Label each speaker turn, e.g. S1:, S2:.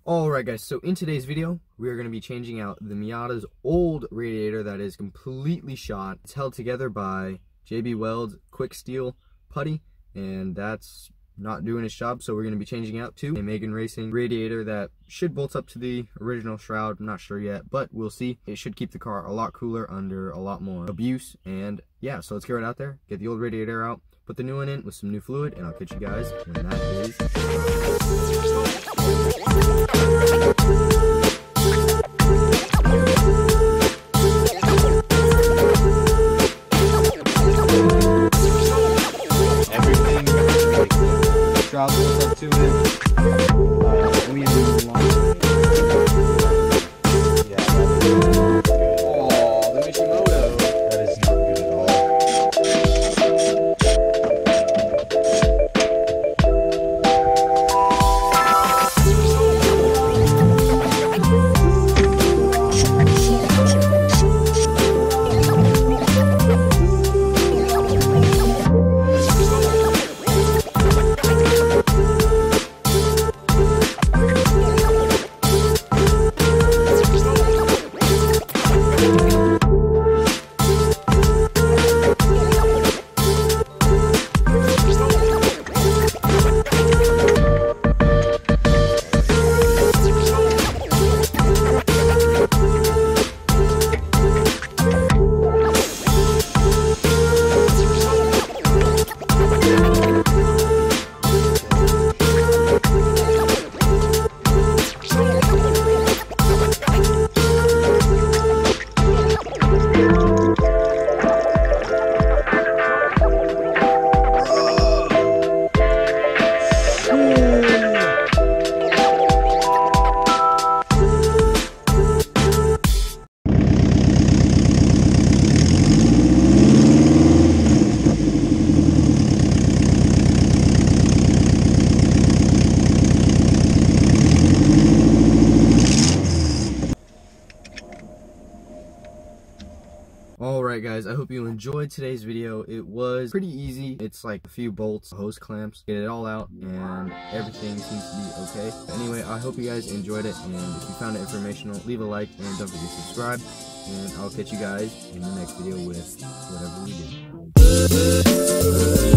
S1: Alright guys, so in today's video, we are going to be changing out the Miata's old radiator that is completely shot. It's held together by JB Weld's quick steel putty, and that's not doing its job, so we're going to be changing out to a Megan Racing radiator that should bolt up to the original shroud. I'm not sure yet, but we'll see. It should keep the car a lot cooler under a lot more abuse, and yeah, so let's get right out there, get the old radiator out, put the new one in with some new fluid, and I'll catch you guys when that is shroud bolts up to it. Alright guys, I hope you enjoyed today's video. It was pretty easy. It's like a few bolts, hose clamps, get it all out, and everything seems to be okay. Anyway, I hope you guys enjoyed it, and if you found it informational, leave a like, and don't forget to subscribe, and I'll catch you guys in the next video with whatever we do.